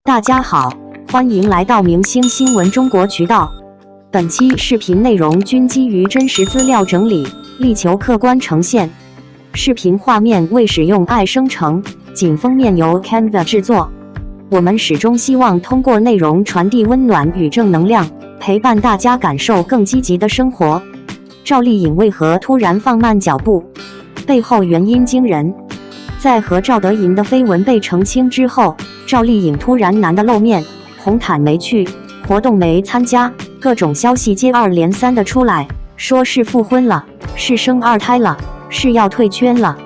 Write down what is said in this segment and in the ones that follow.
大家好，欢迎来到明星新闻中国渠道。本期视频内容均基于真实资料整理，力求客观呈现。视频画面未使用AI生成，仅封面由 Canva 制作。我们始终希望通过内容传递温暖与正能量，陪伴大家感受更积极的生活。赵丽颖为何突然放慢脚步？背后原因惊人。在和赵德胤的绯闻被澄清之后，赵丽颖突然难得露面，红毯没去，活动没参加，各种消息接二连三的出来，说是复婚了，是生二胎了，是要退圈了。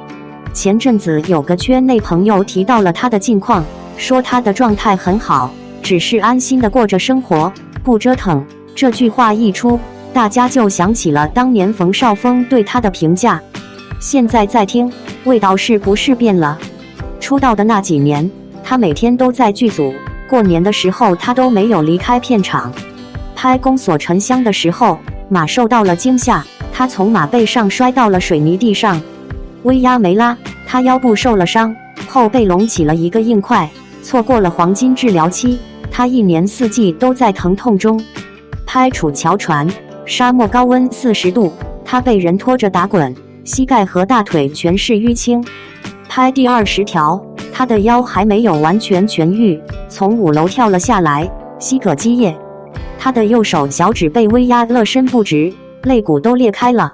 前阵子有个圈内朋友提到了她的近况，说她的状态很好，只是安心的过着生活，不折腾。这句话一出，大家就想起了当年冯绍峰对她的评价。现在再听，味道是不是变了？出道的那几年，她每天都在剧组，过年的时候她都没有离开片场。拍《宫锁沉香》的时候，马受到了惊吓，她从马背上摔到了水泥地上，威压没拉，她腰部受了伤，后背隆起了一个硬块，错过了黄金治疗期，她一年四季都在疼痛中。拍《楚乔传》，沙漠高温40度，她被人拖着打滚，膝盖和大腿全是淤青。拍第20条，他的腰还没有完全痊愈，从5楼跳了下来，膝膈积液。他的右手小指被威压勒伸不直，肋骨都裂开了，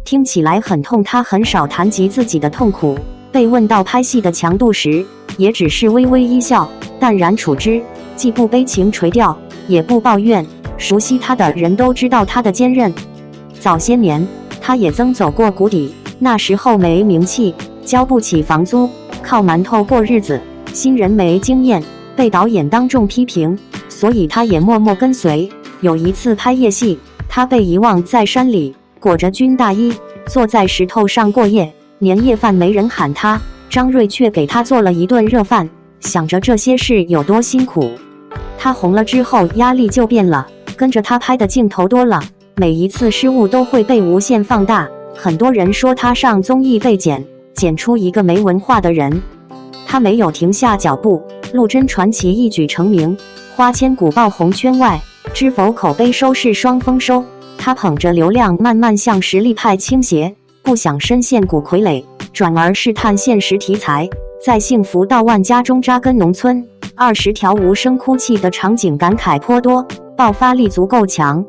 听起来很痛。他很少谈及自己的痛苦，被问到拍戏的强度时，也只是微微一笑，淡然处之，既不悲情垂钓，也不抱怨。熟悉他的人都知道他的坚韧。早些年，他也曾走过谷底，那时候没名气，交不起房租，靠馒头过日子，新人没经验，被导演当众批评，所以他也默默跟随。有一次拍夜戏，他被遗忘在山里，裹着军大衣，坐在石头上过夜，年夜饭没人喊他，张瑞却给他做了一顿热饭，想着这些事有多辛苦。他红了之后压力就变了，跟着他拍的镜头多了，每一次失误都会被无限放大。很多人说他上综艺被剪出一个没文化的人，他没有停下脚步。陆贞传奇一举成名，花千骨爆红圈外，知否口碑收视双丰收。他捧着流量慢慢向实力派倾斜，不想深陷骨傀儡，转而试探现实题材，在幸福到万家中扎根农村。20条无声哭泣的场景感慨颇多，爆发力足够强。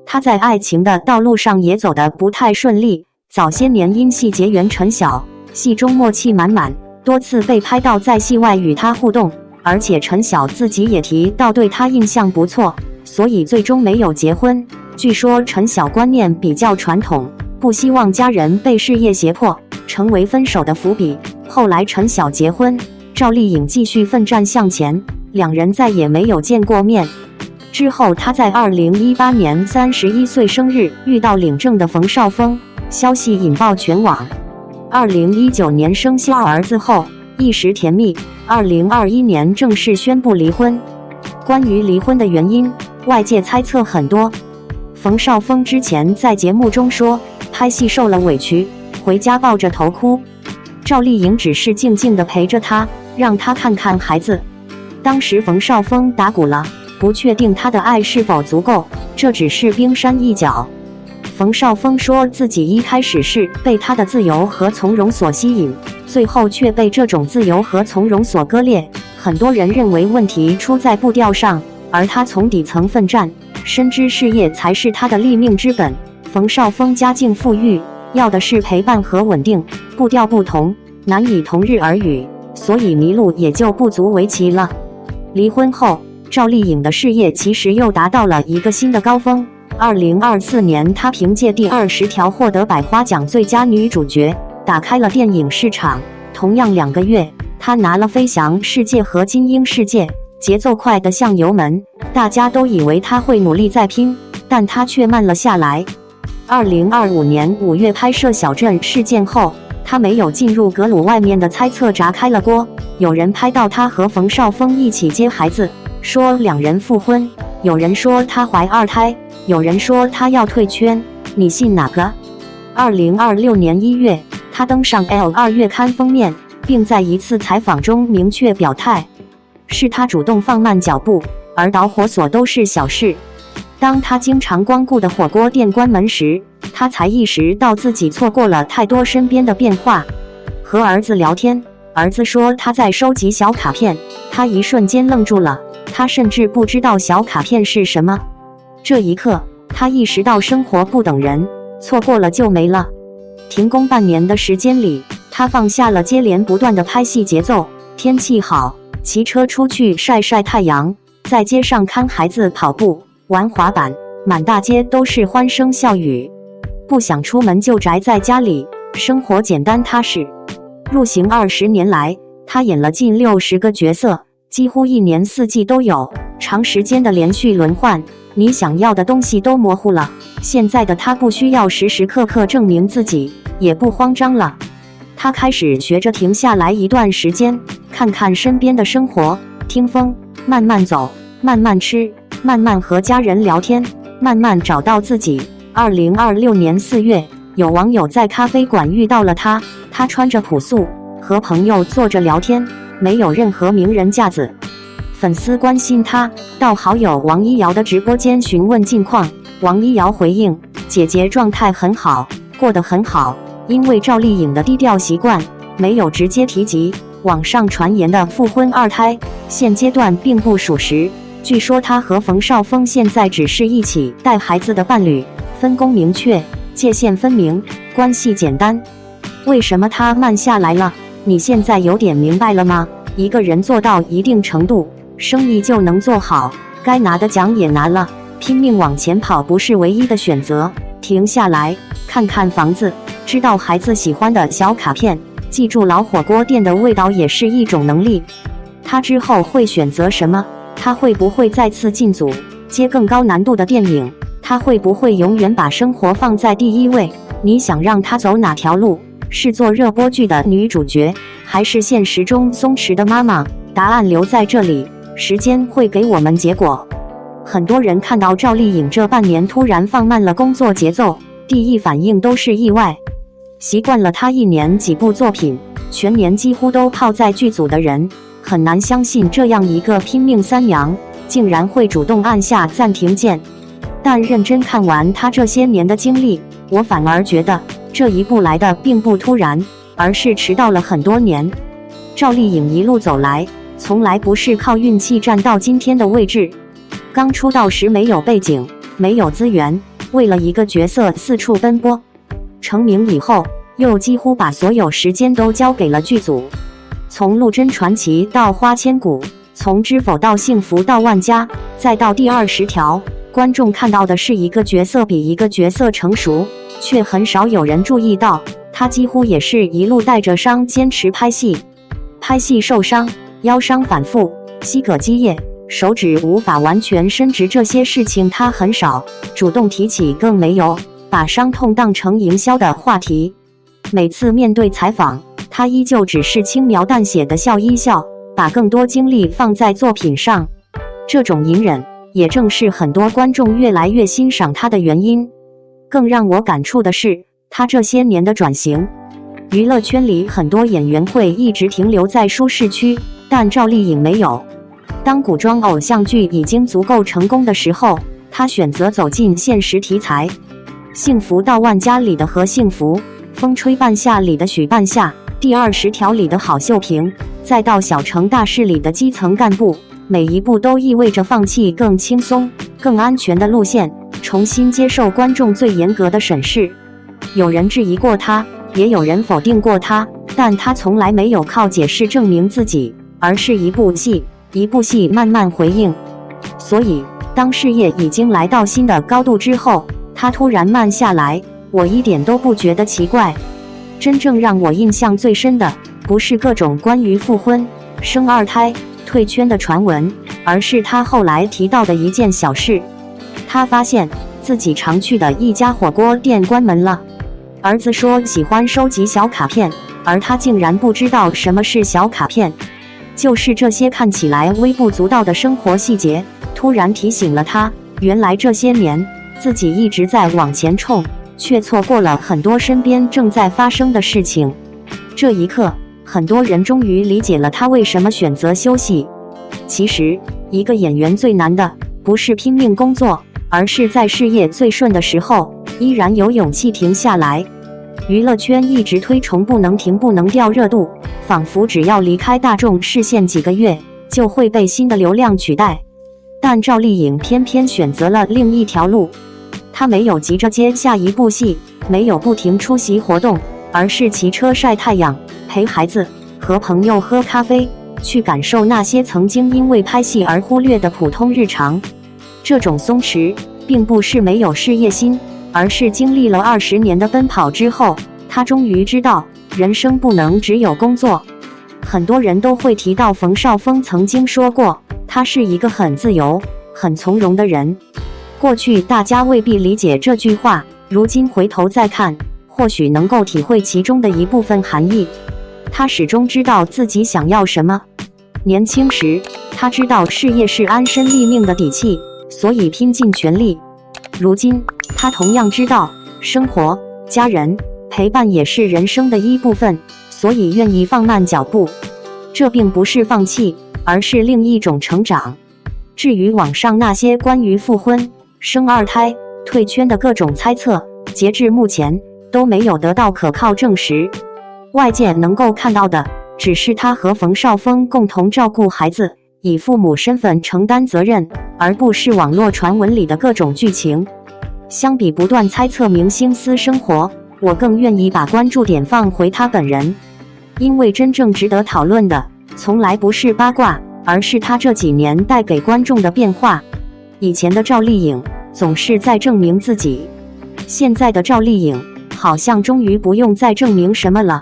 他在爱情的道路上也走得不太顺利，早些年因戏结缘陈晓，戏中默契满满，多次被拍到在戏外与他互动，而且陈晓自己也提到对他印象不错，所以最终没有结婚。据说陈晓观念比较传统，不希望家人被事业胁迫，成为分手的伏笔。后来陈晓结婚，赵丽颖继续奋战向前，两人再也没有见过面。之后他在2018年31岁生日遇到领证的冯绍峰，消息引爆全网。2019年生下儿子后一时甜蜜，2021年正式宣布离婚。关于离婚的原因，外界猜测很多。冯绍峰之前在节目中说，拍戏受了委屈，回家抱着头哭。赵丽颖只是静静地陪着他，让他看看孩子。当时冯绍峰打鼓了，不确定他的爱是否足够，这只是冰山一角。冯绍峰说自己一开始是被他的自由和从容所吸引，最后却被这种自由和从容所割裂。很多人认为问题出在步调上，而他从底层奋战，深知事业才是他的立命之本。冯绍峰家境富裕，要的是陪伴和稳定，步调不同，难以同日而语，所以迷路也就不足为奇了。离婚后，赵丽颖的事业其实又达到了一个新的高峰。2024年，她凭借第20条获得百花奖最佳女主角，打开了电影市场。同样2个月，她拿了飞翔世界和金鹰世界，节奏快得像油门。大家都以为她会努力再拼，但她却慢了下来。2025年5月拍摄小镇事件后，她没有进入阁鲁，外面的猜测炸开了锅。有人拍到她和冯绍峰一起接孩子，说两人复婚；有人说她怀2胎；有人说她要退圈，你信哪个？2026年1月，她登上 L2 月刊封面，并在一次采访中明确表态，是他主动放慢脚步，而导火索都是小事。当他经常光顾的火锅店关门时，他才意识到自己错过了太多身边的变化。和儿子聊天，儿子说他在收集小卡片，他一瞬间愣住了，他甚至不知道小卡片是什么。这一刻，他意识到生活不等人，错过了就没了。停工半年的时间里，他放下了接连不断的拍戏节奏，天气好，骑车出去晒晒太阳，在街上看孩子跑步、玩滑板，满大街都是欢声笑语。不想出门就宅在家里，生活简单踏实。入行20年来，他演了近60个角色，几乎一年四季都有，长时间的连续轮换，你想要的东西都模糊了。现在的他不需要时时刻刻证明自己，也不慌张了。他开始学着停下来一段时间，看看身边的生活，听风，慢慢走，慢慢吃，慢慢和家人聊天，慢慢找到自己。2026年4月，有网友在咖啡馆遇到了他，他穿着朴素，和朋友坐着聊天，没有任何名人架子。粉丝关心他，到好友王一瑶的直播间询问近况，王一瑶回应：姐姐状态很好，过得很好，因为赵丽颖的低调习惯，没有直接提及网上传言的复婚2胎，现阶段并不属实。据说她和冯绍峰现在只是一起带孩子的伴侣，分工明确，界限分明，关系简单。为什么她慢下来了？你现在有点明白了吗？一个人做到一定程度，生意就能做好，该拿的奖也拿了，拼命往前跑不是唯一的选择。停下来，看看房子，知道孩子喜欢的小卡片，记住老火锅店的味道也是一种能力。他之后会选择什么？他会不会再次进组，接更高难度的电影？他会不会永远把生活放在第一位？你想让他走哪条路？是做热播剧的女主角，还是现实中松弛的妈妈？答案留在这里，时间会给我们结果。很多人看到赵丽颖这半年突然放慢了工作节奏，第一反应都是意外。习惯了她1年几部作品，全年几乎都泡在剧组的人，很难相信这样一个拼命三娘，竟然会主动按下暂停键。但认真看完她这些年的经历，我反而觉得这一步来的并不突然，而是迟到了很多年。赵丽颖一路走来，从来不是靠运气站到今天的位置。刚出道时没有背景，没有资源，为了一个角色四处奔波。成名以后，又几乎把所有时间都交给了剧组。从《陆贞传奇》到《花千骨》，从《知否》到《幸福》到《万家》，再到第20条，观众看到的是一个角色比一个角色成熟，却很少有人注意到，他几乎也是一路带着伤坚持拍戏。拍戏受伤，腰伤反复，膝膈积液，手指无法完全伸直，这些事情他很少主动提起，更没有把伤痛当成营销的话题。每次面对采访，他依旧只是轻描淡写的笑一笑，把更多精力放在作品上。这种隐忍，也正是很多观众越来越欣赏他的原因。更让我感触的是，他这些年的转型。娱乐圈里很多演员会一直停留在舒适区，但赵丽颖没有。当古装偶像剧已经足够成功的时候，她选择走进现实题材。幸福到万家里的何幸福，风吹半夏里的许半夏，第20条里的郝秀萍，再到小城大事里的基层干部，每一步都意味着放弃更轻松、更安全的路线，重新接受观众最严格的审视。有人质疑过她，也有人否定过她，但她从来没有靠解释证明自己，而是一部戏一部戏慢慢回应。所以当事业已经来到新的高度之后，她突然慢下来，我一点都不觉得奇怪。真正让我印象最深的，不是各种关于复婚、生2胎、退圈的传闻，而是她后来提到的一件小事。她发现自己常去的一家火锅店关门了。儿子说喜欢收集小卡片，而他竟然不知道什么是小卡片。就是这些看起来微不足道的生活细节，突然提醒了他，原来这些年自己一直在往前冲，却错过了很多身边正在发生的事情。这一刻，很多人终于理解了他为什么选择休息。其实，一个演员最难的，不是拼命工作，而是在事业最顺的时候，依然有勇气停下来。娱乐圈一直推崇不能停不能掉热度，仿佛只要离开大众视线几个月，就会被新的流量取代。但赵丽颖偏偏选择了另一条路，她没有急着接下一部戏，没有不停出席活动，而是骑车晒太阳，陪孩子，和朋友喝咖啡，去感受那些曾经因为拍戏而忽略的普通日常。这种松弛，并不是没有事业心，而是经历了20年的奔跑之后，她终于知道，人生不能只有工作。很多人都会提到冯绍峰曾经说过，他是一个很自由、很从容的人。过去大家未必理解这句话，如今回头再看，或许能够体会其中的一部分含义。他始终知道自己想要什么。年轻时，他知道事业是安身立命的底气，所以拼尽全力。如今，他同样知道，生活、家人、陪伴也是人生的一部分，所以愿意放慢脚步。这并不是放弃，而是另一种成长。至于网上那些关于复婚、生二胎、退圈的各种猜测，截至目前都没有得到可靠证实。外界能够看到的，只是他和冯绍峰共同照顾孩子，以父母身份承担责任，而不是网络传闻里的各种剧情。相比不断猜测明星私生活，我更愿意把关注点放回他本人。因为真正值得讨论的，从来不是八卦，而是他这几年带给观众的变化。以前的赵丽颖总是在证明自己，现在的赵丽颖好像终于不用再证明什么了。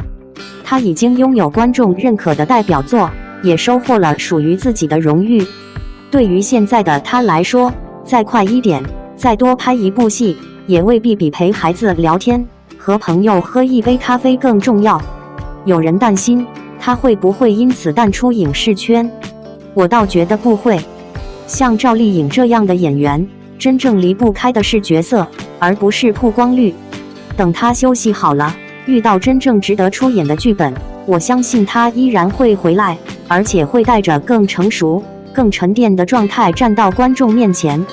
她已经拥有观众认可的代表作，也收获了属于自己的荣誉。对于现在的她来说，再快一点，再多拍一部戏，也未必比陪孩子聊天、和朋友喝一杯咖啡更重要。有人担心她会不会因此淡出影视圈，我倒觉得不会。像赵丽颖这样的演员，真正离不开的是角色，而不是曝光率。等她休息好了，遇到真正值得出演的剧本，我相信她依然会回来，而且会带着更成熟、更沉淀的状态站到观众面前。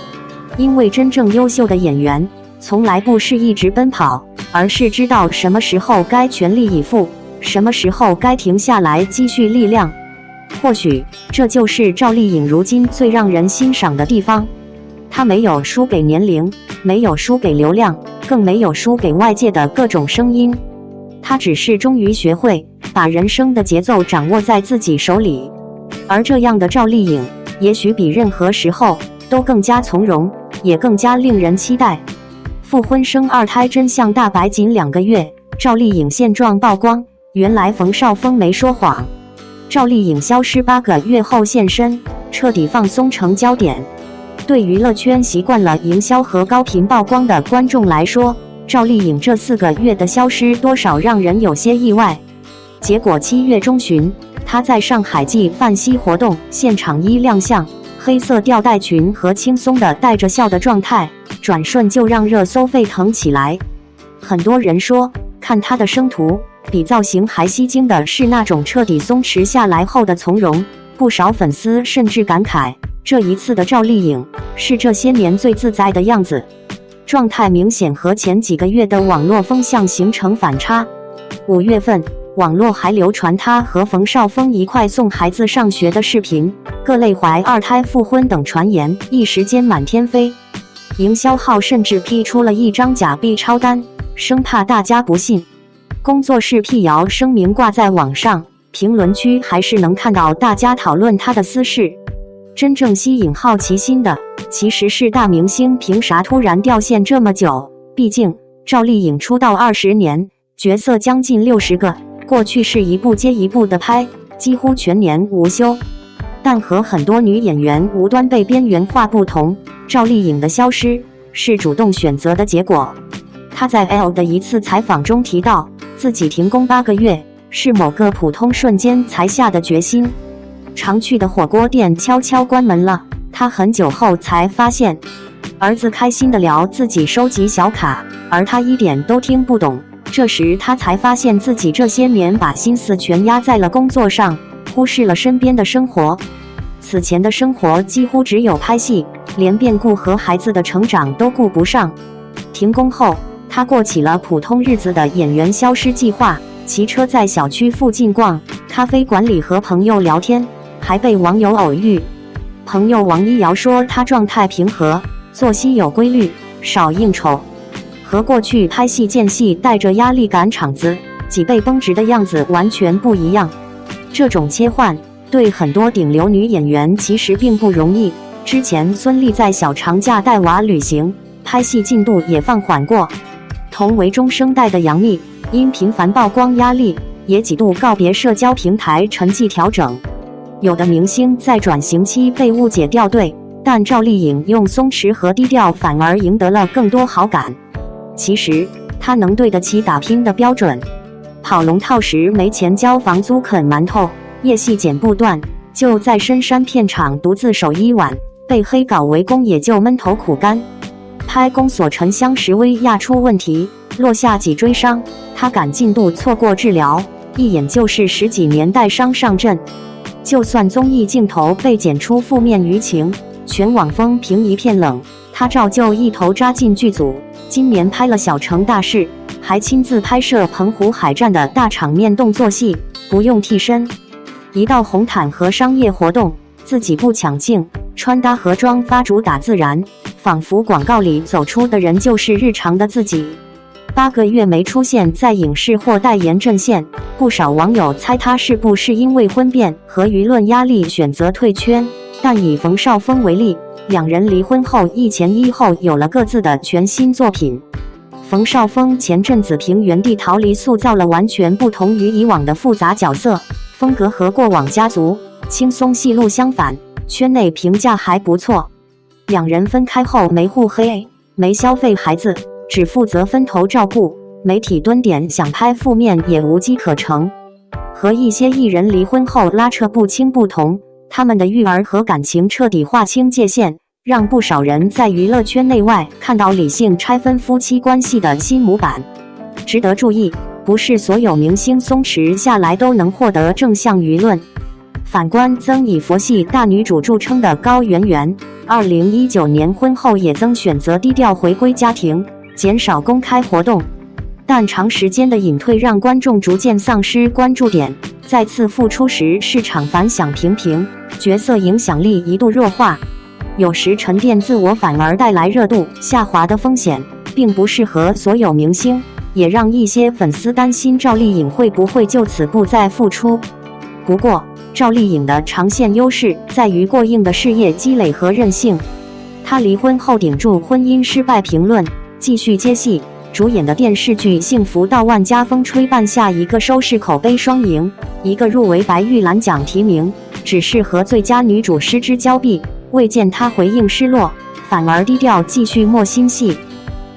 因为真正优秀的演员，从来不是一直奔跑，而是知道什么时候该全力以赴，什么时候该停下来积蓄力量。或许这就是赵丽颖如今最让人欣赏的地方。她没有输给年龄，没有输给流量，更没有输给外界的各种声音。她只是终于学会把人生的节奏掌握在自己手里。而这样的赵丽颖，也许比任何时候都更加从容，也更加令人期待。复婚生二胎真相大白，仅2个月，赵丽颖现状曝光，原来冯绍峰没说谎。赵丽颖消失8个月后现身，彻底放松成焦点。对娱乐圈习惯了营销和高频曝光的观众来说，赵丽颖这4个月的消失多少让人有些意外。结果7月中旬，她在上海记饭西活动现场一亮相，黑色吊带裙和轻松的带着笑的状态，转瞬就让热搜沸腾起来。很多人说，看她的生图，比造型还吸睛的是那种彻底松弛下来后的从容。不少粉丝甚至感慨，这一次的赵丽颖是这些年最自在的样子，状态明显和前几个月的网络风向形成反差。5月份，网络还流传她和冯绍峰一块送孩子上学的视频，各类怀二胎、复婚等传言一时间满天飞。营销号甚至批出了一张假 B 超单，生怕大家不信。工作室辟谣声明挂在网上，评论区还是能看到大家讨论他的私事。真正吸引好奇心的，其实是大明星凭啥突然掉线这么久。毕竟赵丽颖出道20年，角色将近60个，过去是一部接一部的拍，几乎全年无休。但和很多女演员无端被边缘化不同，赵丽颖的消失是主动选择的结果。她在 L 的一次采访中提到，自己停工8个月是某个普通瞬间才下的决心。常去的火锅店悄悄关门了，她很久后才发现。儿子开心地聊自己收集小卡，而她一点都听不懂。这时她才发现自己这些年把心思全压在了工作上，忽视了身边的生活。此前的生活几乎只有拍戏，连变故和孩子的成长都顾不上。停工后，他过起了普通日子的演员消失计划，骑车在小区附近逛，咖啡馆里和朋友聊天，还被网友偶遇。朋友王一瑶说他状态平和，作息有规律，少应酬，和过去拍戏间隙带着压力赶场子、脊背绷直的样子完全不一样。这种切换对很多顶流女演员其实并不容易。之前孙俪在小长假带娃旅行，拍戏进度也放缓过。同为中生代的杨幂，因频繁曝光压力，也几度告别社交平台沉寂调整。有的明星在转型期被误解掉队，但赵丽颖用松弛和低调反而赢得了更多好感。其实她能对得起打拼的标准。跑龙套时没钱交房租啃馒头，夜戏剪不断，就在深山片场独自守一晚，被黑稿围攻也就闷头苦干。拍宫锁沉香时薇娅出问题，落下脊椎伤，她赶进度错过治疗，一眼就是10几年带伤上阵。就算综艺镜头被剪出负面舆情，全网风评一片冷，她照旧一头扎进剧组。今年拍了小成大事，还亲自拍摄澎湖海战的大场面动作戏，不用替身。一到红毯和商业活动，自己不抢镜，穿搭和妆发主打自然，仿佛广告里走出的人就是日常的自己。8个月没出现在影视或代言阵线，不少网友猜他是不是因为婚变和舆论压力选择退圈。但以冯绍峰为例，两人离婚后一前一后有了各自的全新作品。冯绍峰前阵子凭原地逃离塑造了完全不同于以往的复杂角色，风格和过往家族轻松戏路相反，圈内评价还不错。两人分开后没互黑，没消费孩子，只负责分头照顾，媒体蹲点想拍负面也无机可乘。和一些艺人离婚后拉扯不清不同，他们的育儿和感情彻底划清界限，让不少人在娱乐圈内外看到理性拆分夫妻关系的新模板。值得注意，不是所有明星松弛下来都能获得正向舆论。反观曾以佛系大女主著称的高圆圆，2019年婚后也曾选择低调回归家庭，减少公开活动。但长时间的隐退让观众逐渐丧失关注点，再次复出时市场反响平平，角色影响力一度弱化。有时沉淀自我反而带来热度下滑的风险，并不适合所有明星，也让一些粉丝担心赵丽颖会不会就此不再复出。不过，赵丽颖的长线优势在于过硬的事业积累和韧性。她离婚后顶住婚姻失败评论，继续接戏，主演的电视剧《幸福到万家》风吹半夏，一个收视口碑双赢，一个入围白玉兰奖提名，只是和最佳女主失之交臂。未见她回应失落，反而低调继续默新戏。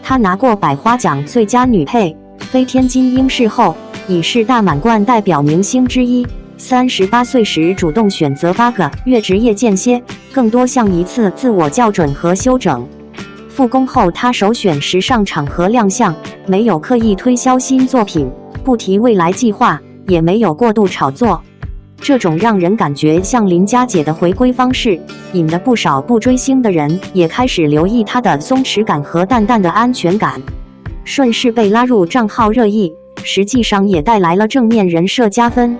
她拿过百花奖最佳女配、飞天金鹰视后，已是大满贯代表明星之一。38岁时主动选择8个月职业间歇，更多像一次自我校准和修整。复工后，她首选时尚场合亮相，没有刻意推销新作品，不提未来计划，也没有过度炒作。这种让人感觉像邻家姐的回归方式，引得不少不追星的人也开始留意她的松弛感和淡淡的安全感，顺势被拉入账号热议，实际上也带来了正面人设加分。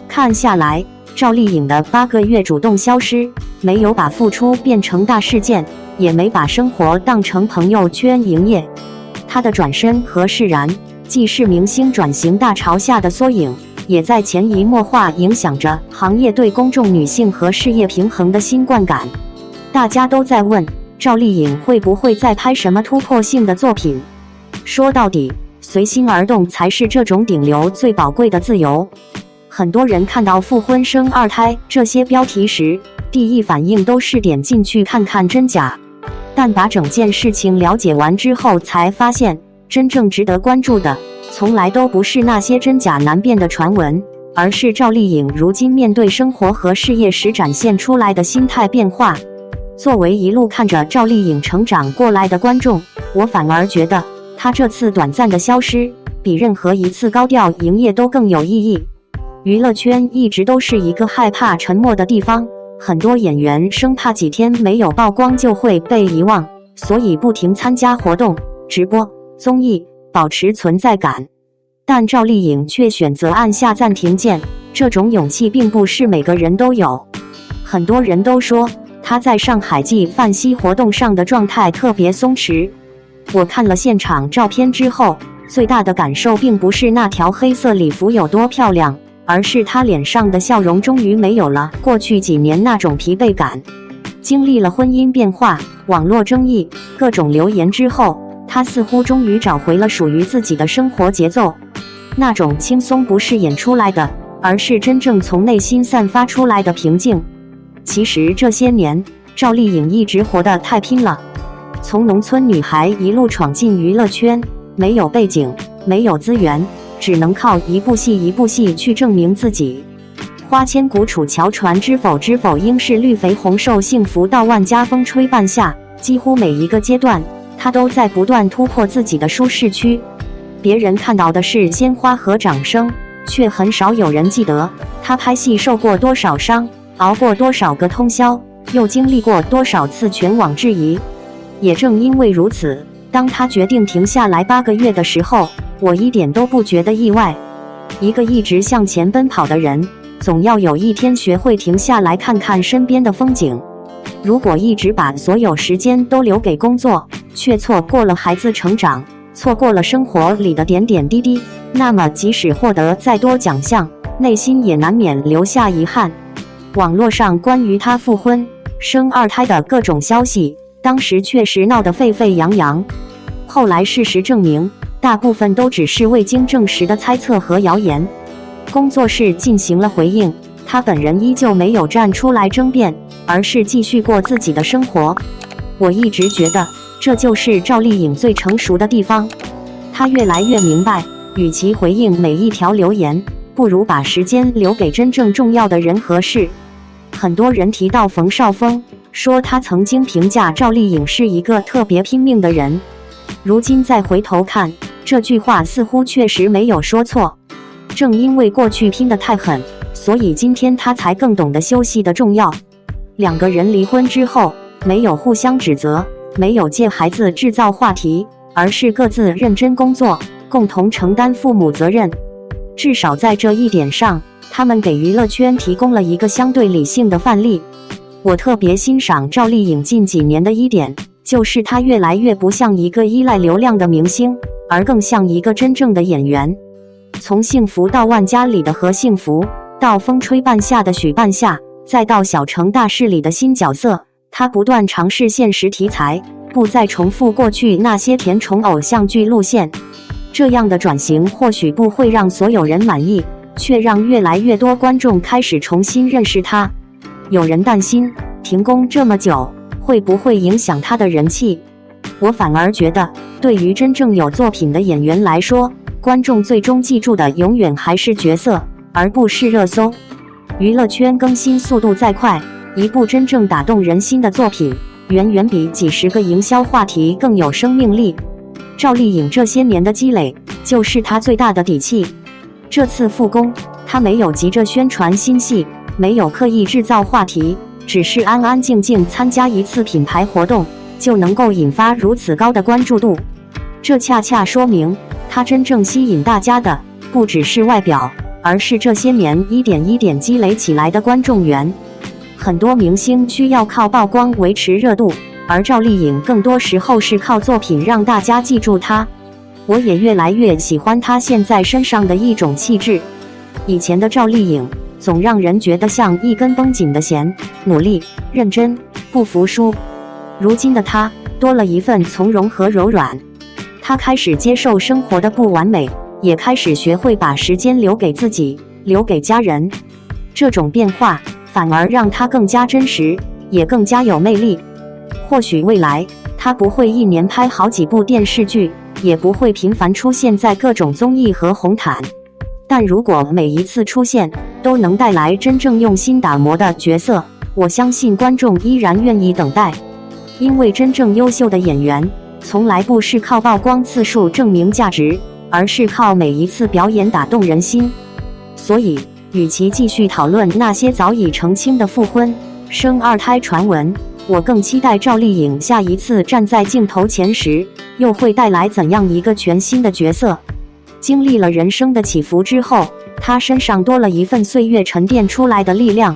看下来，赵丽颖的8个月主动消失，没有把复出变成大事件，也没把生活当成朋友圈营业。她的转身和释然，既是明星转型大潮下的缩影，也在潜移默化影响着行业对公众女性和事业平衡的新观感。大家都在问，赵丽颖会不会再拍什么突破性的作品？说到底，随心而动才是这种顶流最宝贵的自由。很多人看到复婚生2胎这些标题时，第一反应都是点进去看看真假。但把整件事情了解完之后，才发现真正值得关注的，从来都不是那些真假难辨的传闻，而是赵丽颖如今面对生活和事业时展现出来的心态变化。作为一路看着赵丽颖成长过来的观众，我反而觉得她这次短暂的消失，比任何一次高调营业都更有意义。娱乐圈一直都是一个害怕沉默的地方，很多演员生怕几天没有曝光就会被遗忘，所以不停参加活动、直播、综艺，保持存在感。但赵丽颖却选择按下暂停键，这种勇气并不是每个人都有。很多人都说她在上海记范熙活动上的状态特别松弛。我看了现场照片之后，最大的感受并不是那条黑色礼服有多漂亮，而是她脸上的笑容终于没有了过去几年那种疲惫感。经历了婚姻变化、网络争议、各种流言之后，她似乎终于找回了属于自己的生活节奏。那种轻松不是演出来的，而是真正从内心散发出来的平静。其实这些年，赵丽颖一直活得太拼了，从农村女孩一路闯进娱乐圈，没有背景，没有资源，只能靠一部戏一部戏去证明自己。花千骨楚乔传，知否知否应是绿肥红瘦，幸福到万家，风吹半夏。几乎每一个阶段，她都在不断突破自己的舒适区。别人看到的是鲜花和掌声，却很少有人记得她拍戏受过多少伤，熬过多少个通宵，又经历过多少次全网质疑。也正因为如此，当她决定停下来8个月的时候，我一点都不觉得意外。一个一直向前奔跑的人，总要有一天学会停下来看看身边的风景。如果一直把所有时间都留给工作，却错过了孩子成长，错过了生活里的点点滴滴，那么即使获得再多奖项，内心也难免留下遗憾。网络上关于她复婚、生2胎的各种消息，当时确实闹得沸沸扬扬。后来事实证明，大部分都只是未经证实的猜测和谣言。工作室进行了回应，她本人依旧没有站出来争辩，而是继续过自己的生活。我一直觉得，这就是赵丽颖最成熟的地方。她越来越明白，与其回应每一条留言，不如把时间留给真正重要的人和事。很多人提到冯绍峰，说他曾经评价赵丽颖是一个特别拼命的人。如今再回头看，这句话似乎确实没有说错。正因为过去拼得太狠，所以今天他才更懂得休息的重要。2个人离婚之后，没有互相指责，没有借孩子制造话题，而是各自认真工作，共同承担父母责任。至少在这一点上，他们给娱乐圈提供了一个相对理性的范例。我特别欣赏赵丽颖近几年的一点，就是她越来越不像一个依赖流量的明星，而更像一个真正的演员。从幸福到万家里的何幸福，到风吹半夏的许半夏，再到小城大事里的新角色，她不断尝试现实题材，不再重复过去那些甜宠偶像剧路线。这样的转型或许不会让所有人满意，却让越来越多观众开始重新认识她。有人担心停工这么久，会不会影响她的人气？我反而觉得，对于真正有作品的演员来说，观众最终记住的永远还是角色，而不是热搜。娱乐圈更新速度再快，一部真正打动人心的作品，远远比几十个营销话题更有生命力。赵丽颖这些年的积累，就是她最大的底气。这次复工，她没有急着宣传新戏，没有刻意制造话题，只是安安静静参加一次品牌活动，就能够引发如此高的关注度。这恰恰说明，她真正吸引大家的，不只是外表，而是这些年一点一点积累起来的观众缘。很多明星需要靠曝光维持热度，而赵丽颖更多时候是靠作品让大家记住她。我也越来越喜欢她现在身上的一种气质。以前的赵丽颖总让人觉得像一根绷紧的弦，努力、认真、不服输。如今的她多了一份从容和柔软。她开始接受生活的不完美，也开始学会把时间留给自己，留给家人。这种变化反而让她更加真实，也更加有魅力。或许未来她不会一年拍好几部电视剧，也不会频繁出现在各种综艺和红毯，但如果每一次出现都能带来真正用心打磨的角色，我相信观众依然愿意等待。因为真正优秀的演员从来不是靠曝光次数证明价值，而是靠每一次表演打动人心。所以与其继续讨论那些早已澄清的复婚、生二胎传闻，我更期待赵丽颖下一次站在镜头前时，又会带来怎样一个全新的角色。经历了人生的起伏之后，她身上多了一份岁月沉淀出来的力量。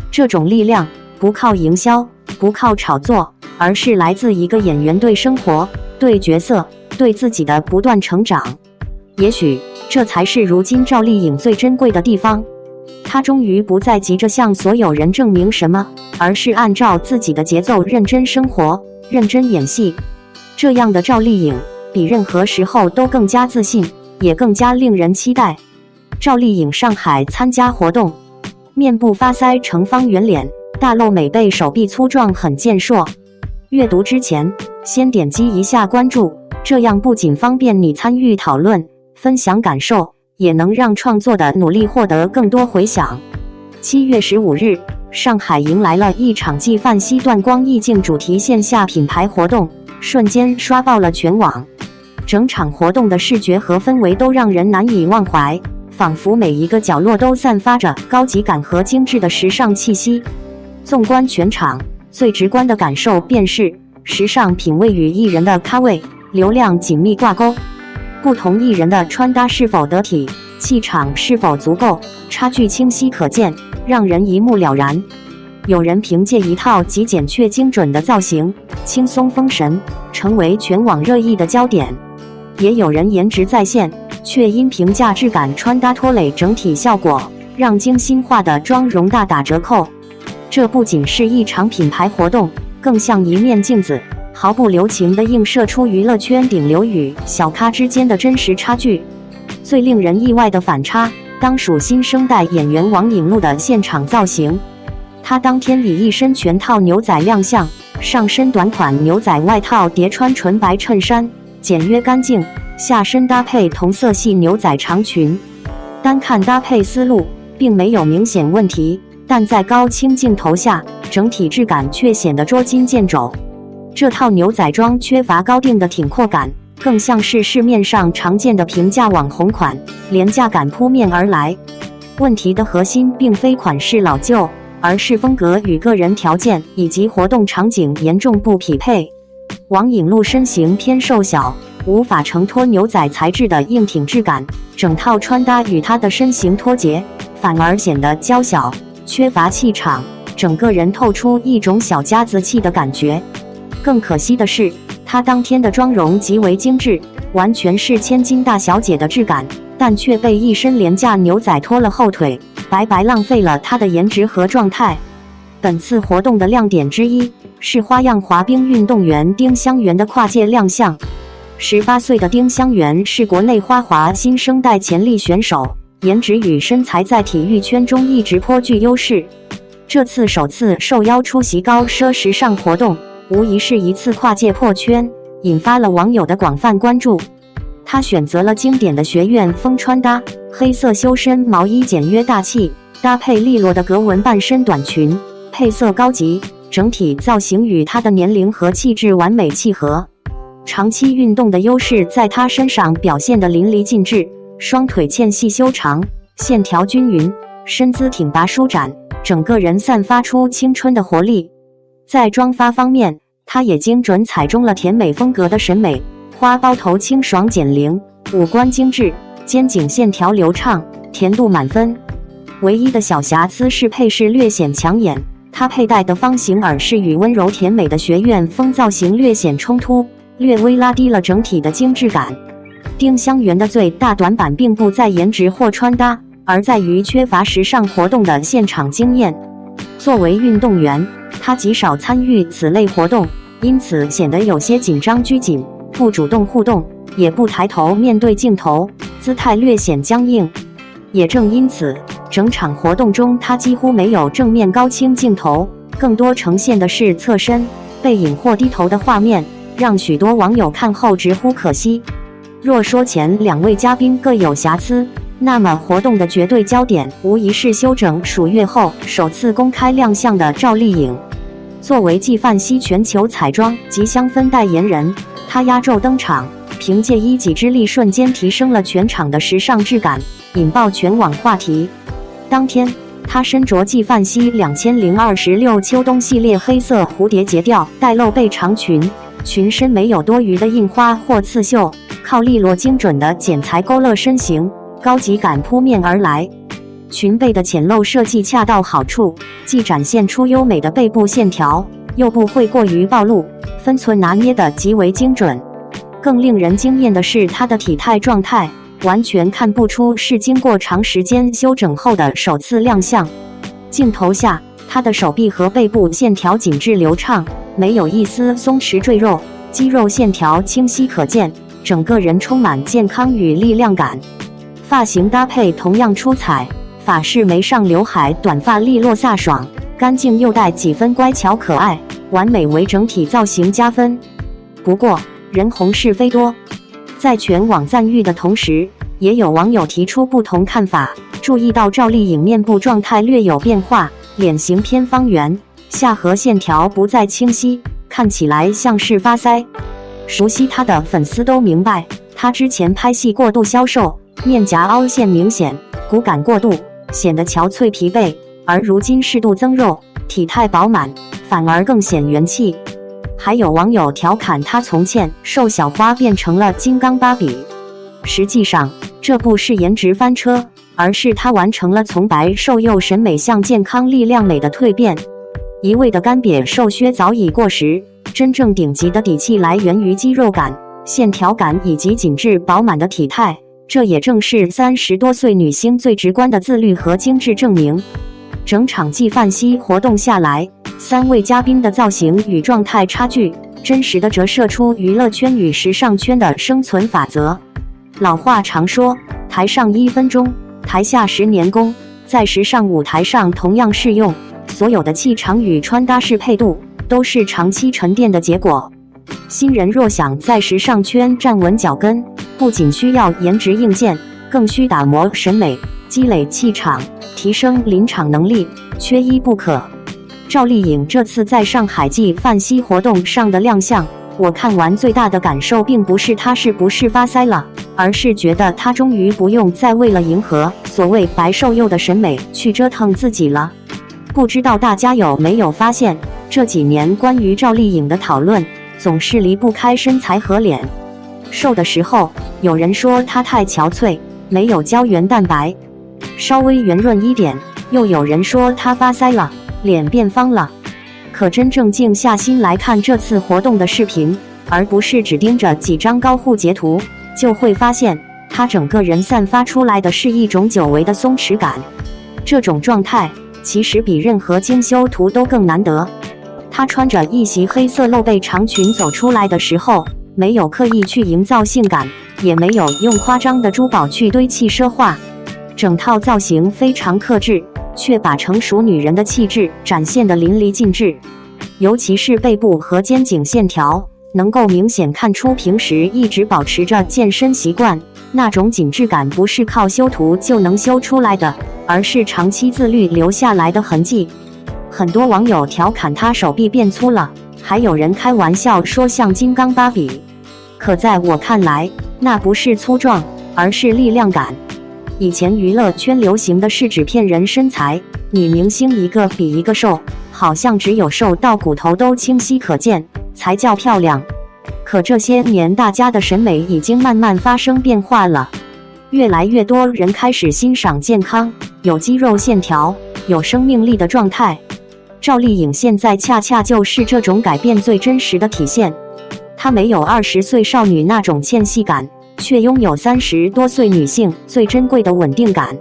这种力量不靠营销，不靠炒作，而是来自一个演员对生活、对角色、对自己的不断成长。也许这才是如今赵丽颖最珍贵的地方。她终于不再急着向所有人证明什么，而是按照自己的节奏认真生活，认真演戏。这样的赵丽颖比任何时候都更加自信，也更加令人期待。赵丽颖上海参加活动，面部发腮成方圆脸，大露美背，手臂粗壮很健硕。阅读之前先点击一下关注，这样不仅方便你参与讨论、分享感受，也能让创作的努力获得更多回响。7月15日，上海迎来了一场纪梵希断光意境主题线下品牌活动，瞬间刷爆了全网。整场活动的视觉和氛围都让人难以忘怀，仿佛每一个角落都散发着高级感和精致的时尚气息。纵观全场，最直观的感受便是时尚品味与艺人的咖位、流量紧密挂钩。不同艺人的穿搭是否得体，气场是否足够，差距清晰可见，让人一目了然。有人凭借一套极简却精准的造型，轻松封神，成为全网热议的焦点。也有人颜值在线，却因平价质感穿搭拖累整体效果，让精心化的妆容大打折扣。这不仅是一场品牌活动，更像一面镜子，毫不留情地映射出娱乐圈顶流与小咖之间的真实差距。最令人意外的反差，当属新生代演员王颖璐的现场造型。她当天以一身全套牛仔亮相，上身短款牛仔外套叠穿纯白衬衫，简约干净，下身搭配同色系牛仔长裙。单看搭配思路并没有明显问题，但在高清镜头下，整体质感却显得捉襟见肘。这套牛仔装缺乏高定的挺阔感，更像是市面上常见的平价网红款，廉价感扑面而来。问题的核心并非款式老旧，而是风格与个人条件以及活动场景严重不匹配。王颖璐身形偏瘦小，无法承托牛仔材质的硬挺质感，整套穿搭与她的身形脱节，反而显得娇小，缺乏气场，整个人透出一种小家子气的感觉。更可惜的是，她当天的妆容极为精致，完全是千金大小姐的质感，但却被一身廉价牛仔拖了后腿，白白浪费了她的颜值和状态。本次活动的亮点之一是花样滑冰运动员丁香园的跨界亮相。18岁的丁香园是国内花滑新生代潜力选手，颜值与身材在体育圈中一直颇具优势。这次首次受邀出席高奢时尚活动，无疑是一次跨界破圈，引发了网友的广泛关注。他选择了经典的学院风穿搭，黑色修身毛衣简约大气，搭配利落的格纹半身短裙，配色高级，整体造型与他的年龄和气质完美契合。长期运动的优势在他身上表现得淋漓尽致，双腿纤细修长，线条均匀，身姿挺拔舒展，整个人散发出青春的活力。在妆发方面，他也精准踩中了甜美风格的审美，花苞头清爽减龄，五官精致，肩颈线条流畅，甜度满分。唯一的小瑕疵是配饰略显抢眼，他佩戴的方形耳饰与温柔甜美的学院风造型略显冲突，略微拉低了整体的精致感。丁香园的最大短板并不在颜值或穿搭，而在于缺乏时尚活动的现场经验。作为运动员，他极少参与此类活动，因此显得有些紧张拘谨，不主动互动，也不抬头面对镜头，姿态略显僵硬。也正因此，整场活动中他几乎没有正面高清镜头，更多呈现的是侧身、背影或低头的画面，让许多网友看后直呼可惜。若说前两位嘉宾各有瑕疵，那么活动的绝对焦点无疑是休整数月后首次公开亮相的赵丽颖。作为纪梵希全球彩妆及香氛代言人，她压轴登场，凭借一己之力瞬间提升了全场的时尚质感，引爆全网话题。当天，她身着纪梵希2026秋冬系列黑色蝴蝶结吊带露背长裙，裙身没有多余的印花或刺绣，靠利落精准的剪裁勾勒身形，高级感扑面而来。裙背的浅露设计恰到好处，既展现出优美的背部线条，又不会过于暴露，分寸拿捏得极为精准。更令人惊艳的是她的体态状态，完全看不出是经过长时间修整后的首次亮相。镜头下，她的手臂和背部线条紧致流畅，没有一丝松弛赘肉，肌肉线条清晰可见，整个人充满健康与力量感。发型搭配同样出彩，法式眉上刘海，短发利落飒爽，干净又带几分乖巧可爱，完美为整体造型加分。不过，人红是非多，在全网赞誉的同时，也有网友提出不同看法。注意到赵丽颖面部状态略有变化，脸型偏方圆，下颌线条不再清晰，看起来像是发腮。熟悉她的粉丝都明白，她之前拍戏过度消瘦，面颊凹陷明显，骨感过度，显得憔悴疲惫，而如今适度增肉，体态饱满，反而更显元气。还有网友调侃她从欠瘦小花变成了金刚芭比，实际上这不是颜值翻车，而是她完成了从白瘦幼审美向健康力量美的蜕变。一味的干瘪瘦削早已过时，真正顶级的底气来源于肌肉感、线条感以及紧致饱满的体态，这也正是30多岁女星最直观的自律和精致证明。整场纪梵希活动下来，3位嘉宾的造型与状态差距，真实地折射出娱乐圈与时尚圈的生存法则。老话常说，台上1分钟，台下10年功，在时尚舞台上同样适用。所有的气场与穿搭适配度，都是长期沉淀的结果。新人若想在时尚圈站稳脚跟，不仅需要颜值硬件，更需打磨审美，积累气场，提升临场能力，缺一不可。赵丽颖这次在上海纪梵希活动上的亮相，我看完最大的感受并不是她是不是发腮了，而是觉得她终于不用再为了迎合所谓白瘦幼的审美去折腾自己了。不知道大家有没有发现，这几年关于赵丽颖的讨论总是离不开身材和脸。瘦的时候，有人说她太憔悴，没有胶原蛋白；稍微圆润一点，又有人说她发腮了，脸变方了。可真正静下心来看这次活动的视频，而不是只盯着几张高护截图，就会发现她整个人散发出来的是一种久违的松弛感。这种状态其实比任何精修图都更难得。她穿着一袭黑色露背长裙走出来的时候，没有刻意去营造性感，也没有用夸张的珠宝去堆砌奢华，整套造型非常克制，却把成熟女人的气质展现得淋漓尽致。尤其是背部和肩颈线条，能够明显看出平时一直保持着健身习惯，那种紧致感不是靠修图就能修出来的，而是长期自律留下来的痕迹。很多网友调侃她手臂变粗了，还有人开玩笑说像金刚芭比。可在我看来，那不是粗壮，而是力量感。以前娱乐圈流行的是纸片人身材，女明星一个比一个瘦，好像只有瘦到骨头都清晰可见才叫漂亮。可这些年大家的审美已经慢慢发生变化了，越来越多人开始欣赏健康、有肌肉线条、有生命力的状态。赵丽颖现在恰恰就是这种改变最真实的体现。她没有20岁少女那种纤细感，却拥有30多岁女性最珍贵的稳定感。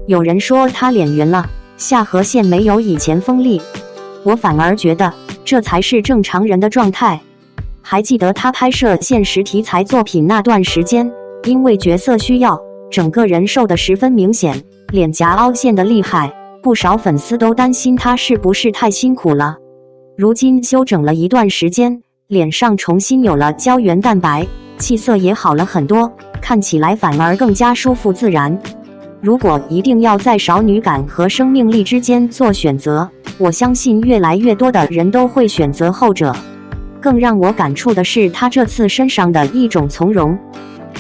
有人说她脸圆了，下颌线没有以前锋利，我反而觉得这才是正常人的状态。还记得她拍摄现实题材作品那段时间，因为角色需要，整个人瘦得十分明显，脸颊凹陷得厉害，不少粉丝都担心她是不是太辛苦了。如今休整了一段时间，脸上重新有了胶原蛋白，气色也好了很多，看起来反而更加舒服自然。如果一定要在少女感和生命力之间做选择，我相信越来越多的人都会选择后者。更让我感触的是她这次身上的一种从容。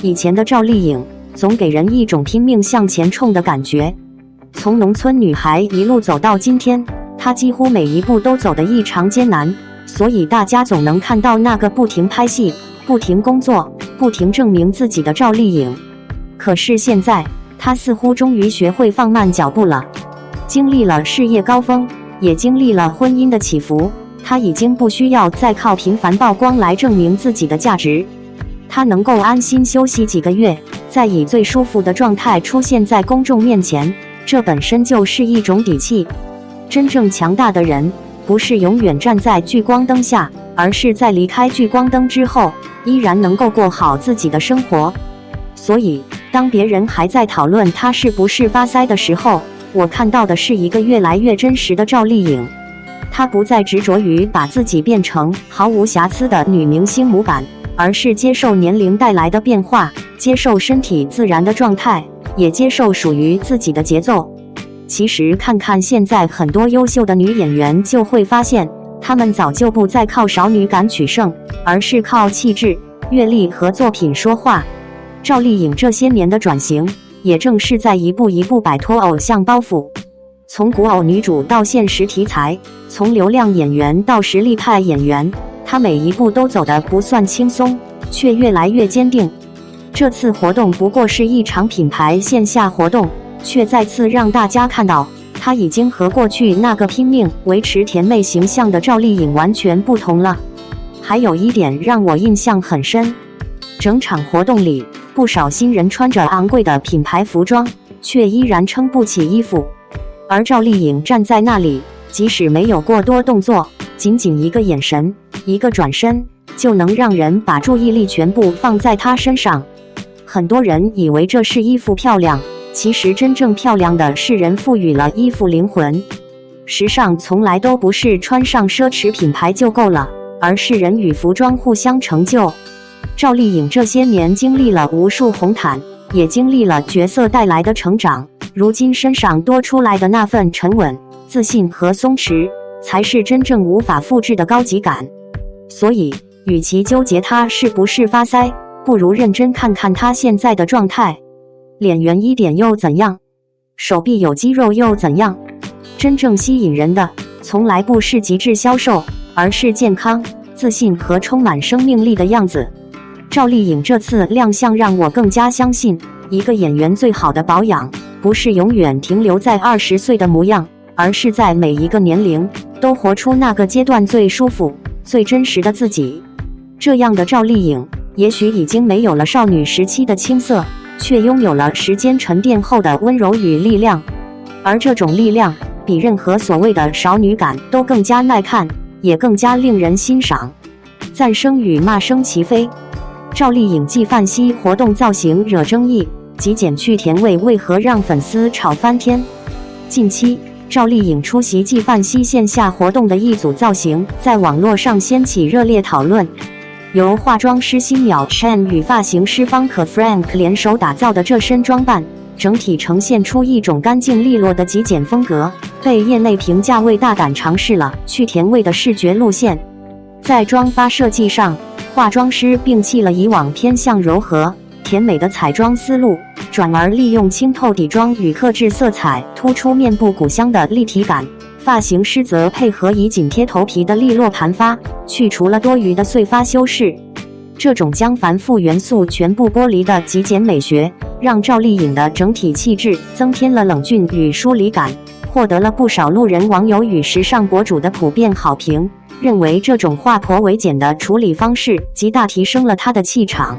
以前的赵丽颖总给人一种拼命向前冲的感觉，从农村女孩一路走到今天，她几乎每一步都走得异常艰难，所以大家总能看到那个不停拍戏、不停工作、不停证明自己的赵丽颖。可是现在，她似乎终于学会放慢脚步了。经历了事业高峰，也经历了婚姻的起伏，她已经不需要再靠频繁曝光来证明自己的价值。她能够安心休息几个月，再以最舒服的状态出现在公众面前，这本身就是一种底气。真正强大的人，不是永远站在聚光灯下，而是在离开聚光灯之后，依然能够过好自己的生活。所以，当别人还在讨论她是不是发腮的时候，我看到的是一个越来越真实的赵丽颖。她不再执着于把自己变成毫无瑕疵的女明星模板，而是接受年龄带来的变化，接受身体自然的状态，也接受属于自己的节奏。其实看看现在很多优秀的女演员，就会发现她们早就不再靠少女感取胜，而是靠气质、阅历和作品说话。赵丽颖这些年的转型，也正是在一步一步摆脱偶像包袱，从古偶女主到现实题材，从流量演员到实力派演员，她每一步都走得不算轻松，却越来越坚定。这次活动不过是一场品牌线下活动，却再次让大家看到，她已经和过去那个拼命维持甜妹形象的赵丽颖完全不同了。还有一点让我印象很深，整场活动里，不少新人穿着昂贵的品牌服装，却依然撑不起衣服。而赵丽颖站在那里，即使没有过多动作，仅仅一个眼神，一个转身，就能让人把注意力全部放在她身上。很多人以为这是衣服漂亮，其实真正漂亮的是人赋予了衣服灵魂。时尚从来都不是穿上奢侈品牌就够了，而是人与服装互相成就。赵丽颖这些年经历了无数红毯，也经历了角色带来的成长，如今身上多出来的那份沉稳、自信和松弛，才是真正无法复制的高级感。所以，与其纠结她是不是发腮，不如认真看看她现在的状态。脸圆一点又怎样？手臂有肌肉又怎样？真正吸引人的，从来不是极致销售，而是健康、自信和充满生命力的样子。赵丽颖这次亮相让我更加相信，一个演员最好的保养，不是永远停留在20岁的模样，而是在每一个年龄都活出那个阶段最舒服、最真实的自己。这样的赵丽颖，也许已经没有了少女时期的青涩，却拥有了时间沉淀后的温柔与力量。而这种力量，比任何所谓的少女感都更加耐看，也更加令人欣赏。赞声与骂声齐飞。赵丽颖纪梵希活动造型惹争议，极简去甜味为何让粉丝吵翻天？近期，赵丽颖出席纪梵希线下活动的一组造型，在网络上掀起热烈讨论。由化妆师新淼 Chen 与发型师方可 Frank 联手打造的这身装扮，整体呈现出一种干净利落的极简风格，被业内评价为大胆尝试了去甜味的视觉路线。在妆发设计上，化妆师摒弃了以往偏向柔和、甜美的彩妆思路，转而利用清透底妆与克制色彩，突出面部古香的立体感。发型师则配合以紧贴头皮的利落盘发，去除了多余的碎发修饰。这种将繁复元素全部剥离的极简美学，让赵丽颖的整体气质增添了冷峻与疏离感，获得了不少路人网友与时尚博主的普遍好评，认为这种化婆为简的处理方式极大提升了她的气场。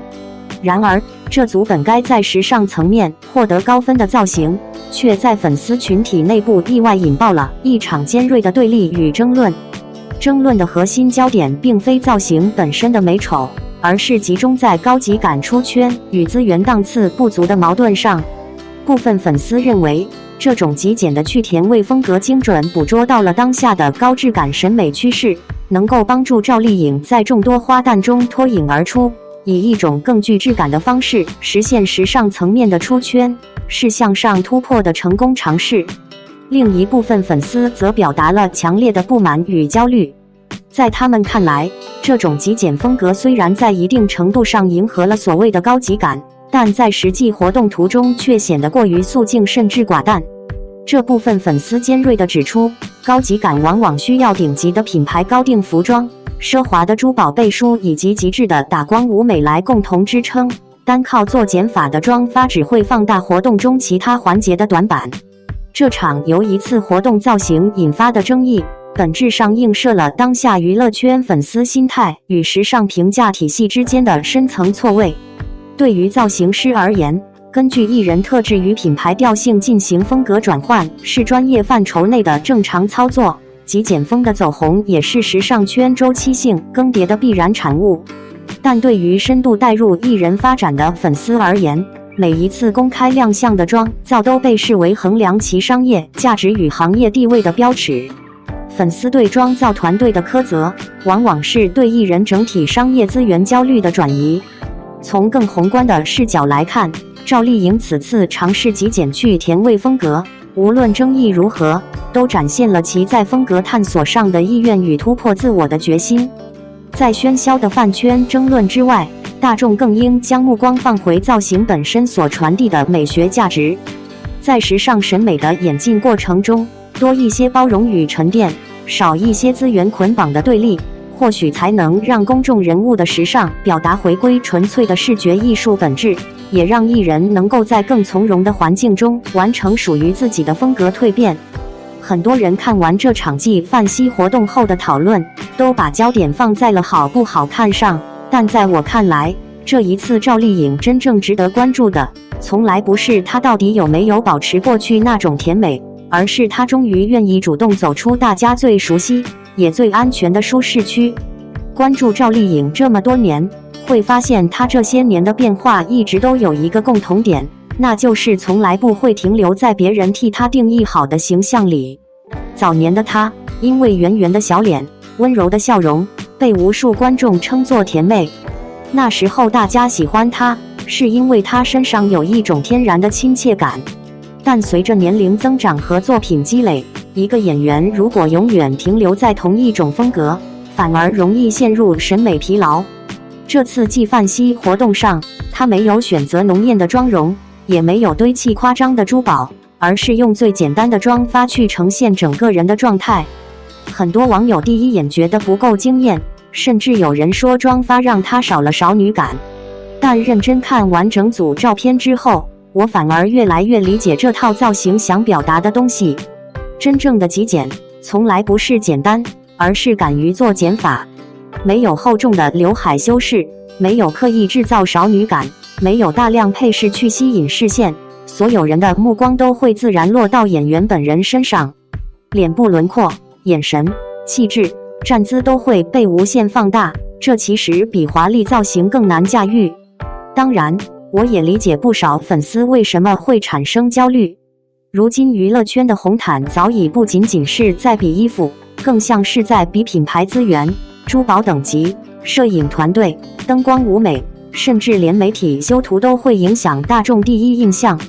然而，这组本该在时尚层面获得高分的造型，却在粉丝群体内部意外引爆了一场尖锐的对立与争论。争论的核心焦点并非造型本身的美丑，而是集中在高级感出圈与资源档次不足的矛盾上。部分粉丝认为，这种极简的去甜味风格精准捕捉到了当下的高质感审美趋势，能够帮助赵丽颖在众多花旦中脱颖而出，以一种更具质感的方式实现时尚层面的出圈，是向上突破的成功尝试。另一部分粉丝则表达了强烈的不满与焦虑。在他们看来，这种极简风格虽然在一定程度上迎合了所谓的高级感，但在实际活动途中却显得过于素净甚至寡淡。这部分粉丝尖锐地指出，高级感往往需要顶级的品牌高定服装、奢华的珠宝背书以及极致的打光舞美来共同支撑，单靠做减法的妆发只会放大活动中其他环节的短板。这场由一次活动造型引发的争议，本质上映射了当下娱乐圈粉丝心态与时尚评价体系之间的深层错位。对于造型师而言，根据艺人特质与品牌调性进行风格转换是专业范畴内的正常操作，极简风的走红也是时尚圈周期性更迭的必然产物。但对于深度带入艺人发展的粉丝而言，每一次公开亮相的妆造都被视为衡量其商业价值与行业地位的标尺。粉丝对妆造团队的苛责，往往是对艺人整体商业资源焦虑的转移。从更宏观的视角来看，赵丽颖此次尝试极简去甜味风格，无论争议如何，都展现了其在风格探索上的意愿与突破自我的决心。在喧嚣的饭圈争论之外，大众更应将目光放回造型本身所传递的美学价值。在时尚审美的演进过程中，多一些包容与沉淀，少一些资源捆绑的对立，或许才能让公众人物的时尚表达回归纯粹的视觉艺术本质，也让艺人能够在更从容的环境中完成属于自己的风格蜕变。很多人看完这场继饭西活动后的讨论，都把焦点放在了好不好看上，但在我看来，这一次赵丽颖真正值得关注的，从来不是她到底有没有保持过去那种甜美，而是她终于愿意主动走出大家最熟悉也最安全的舒适区。关注赵丽颖这么多年，会发现她这些年的变化一直都有一个共同点，那就是从来不会停留在别人替她定义好的形象里。早年的她，因为圆圆的小脸、温柔的笑容，被无数观众称作甜妹。那时候大家喜欢她，是因为她身上有一种天然的亲切感。但随着年龄增长和作品积累，一个演员如果永远停留在同一种风格，反而容易陷入审美疲劳。这次继饭西活动上，她没有选择浓艳的妆容，也没有堆砌夸张的珠宝，而是用最简单的妆发去呈现整个人的状态。很多网友第一眼觉得不够惊艳，甚至有人说妆发让她少了少女感。但认真看完整组照片之后，我反而越来越理解这套造型想表达的东西。真正的极简，从来不是简单，而是敢于做减法。没有厚重的刘海修饰，没有刻意制造少女感，没有大量配饰去吸引视线，所有人的目光都会自然落到演员本人身上。脸部轮廓、眼神、气质、站姿都会被无限放大，这其实比华丽造型更难驾驭。当然，我也理解不少粉丝为什么会产生焦虑。如今娱乐圈的红毯早已不仅仅是在比衣服，更像是在比品牌资源、珠宝等级、摄影团队、灯光舞美，甚至连媒体修图都会影响大众第一印象。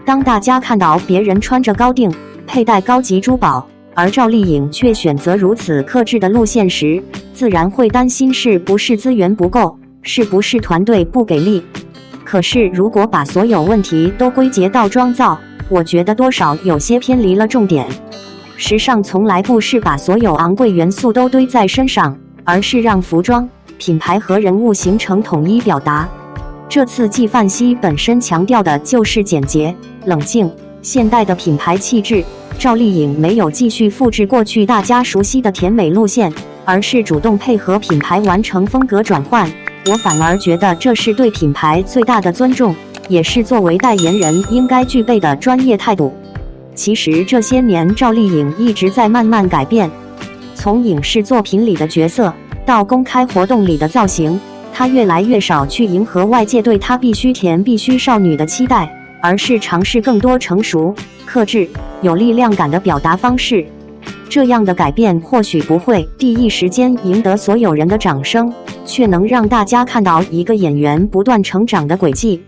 当大家看到别人穿着高定、佩戴高级珠宝，而赵丽颖却选择如此克制的路线时，自然会担心是不是资源不够，是不是团队不给力。可是如果把所有问题都归结到妆造，我觉得多少有些偏离了重点。时尚从来不是把所有昂贵元素都堆在身上，而是让服装、品牌和人物形成统一表达。这次继饭西本身强调的就是简洁、冷静、现代的品牌气质。赵丽颖没有继续复制过去大家熟悉的甜美路线，而是主动配合品牌完成风格转换。我反而觉得这是对品牌最大的尊重，也是作为代言人应该具备的专业态度。其实这些年赵丽颖一直在慢慢改变，从影视作品里的角色到公开活动里的造型，她越来越少去迎合外界对她必须甜必须少女的期待，而是尝试更多成熟、克制、有力量感的表达方式。这样的改变或许不会第一时间赢得所有人的掌声，却能让大家看到一个演员不断成长的轨迹。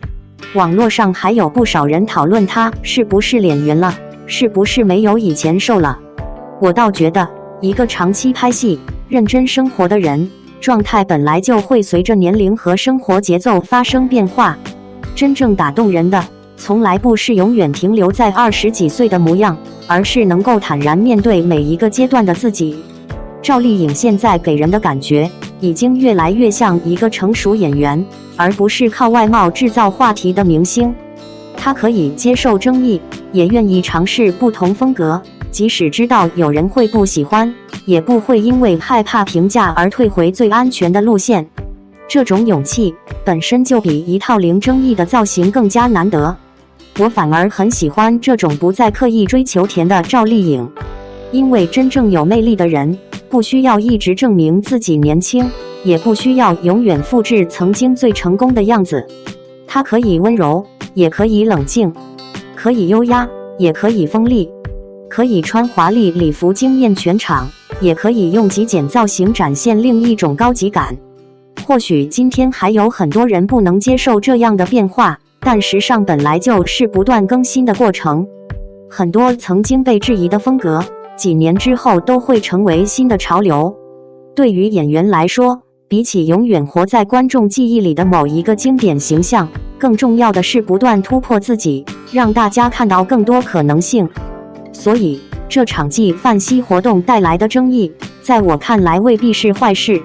网络上还有不少人讨论她是不是脸圆了，是不是没有以前瘦了。我倒觉得，一个长期拍戏、认真生活的人，状态本来就会随着年龄和生活节奏发生变化。真正打动人的，从来不是永远停留在20几岁的模样，而是能够坦然面对每一个阶段的自己。赵丽颖现在给人的感觉已经越来越像一个成熟演员，而不是靠外貌制造话题的明星。她可以接受争议，也愿意尝试不同风格，即使知道有人会不喜欢，也不会因为害怕评价而退回最安全的路线。这种勇气本身就比一套零争议的造型更加难得。我反而很喜欢这种不再刻意追求甜的赵丽颖，因为真正有魅力的人不需要一直证明自己年轻，也不需要永远复制曾经最成功的样子。他可以温柔，也可以冷静，可以优压，也可以锋利，可以穿华丽礼服惊艳全场，也可以用极简造型展现另一种高级感。或许今天还有很多人不能接受这样的变化，但时尚本来就是不断更新的过程。很多曾经被质疑的风格，几年之后都会成为新的潮流。对于演员来说，比起永远活在观众记忆里的某一个经典形象，更重要的是不断突破自己，让大家看到更多可能性。所以，这场继范熙活动带来的争议，在我看来未必是坏事。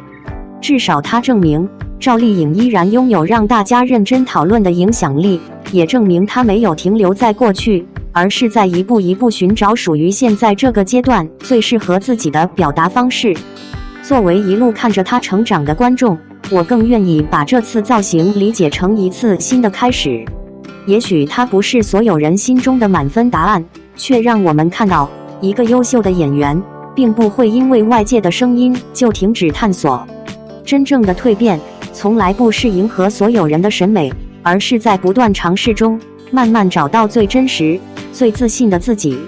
至少它证明赵丽颖依然拥有让大家认真讨论的影响力，也证明她没有停留在过去，而是在一步一步寻找属于现在这个阶段最适合自己的表达方式。作为一路看着她成长的观众，我更愿意把这次造型理解成一次新的开始。也许它不是所有人心中的满分答案，却让我们看到一个优秀的演员并不会因为外界的声音就停止探索。真正的蜕变从来不是迎合所有人的审美，而是在不断尝试中慢慢找到最真实、最自信的自己。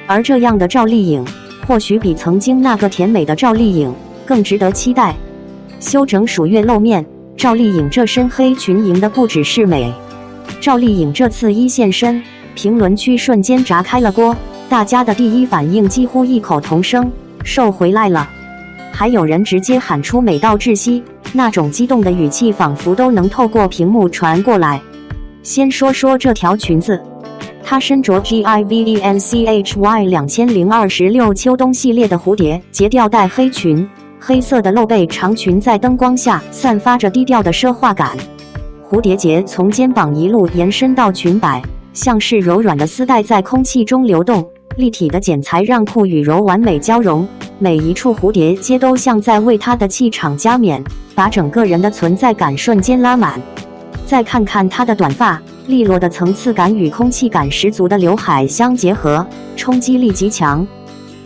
而这样的赵丽颖，或许比曾经那个甜美的赵丽颖更值得期待。休整数月露面，赵丽颖这身黑裙赢的不只是美。赵丽颖这次一现身，评论区瞬间炸开了锅，大家的第一反应几乎异口同声：瘦回来了。还有人直接喊出美到窒息，那种激动的语气仿佛都能透过屏幕传过来。先说说这条裙子，她身着 GIVENCHY 2026秋冬系列的蝴蝶结吊带黑裙，黑色的露背长裙在灯光下散发着低调的奢华感。蝴蝶结从肩膀一路延伸到裙摆，像是柔软的丝带在空气中流动，立体的剪裁让酷与柔完美交融，每一处蝴蝶结都像在为她的气场加冕，把整个人的存在感瞬间拉满。再看看她的短发，利落的层次感与空气感十足的刘海相结合，冲击力极强。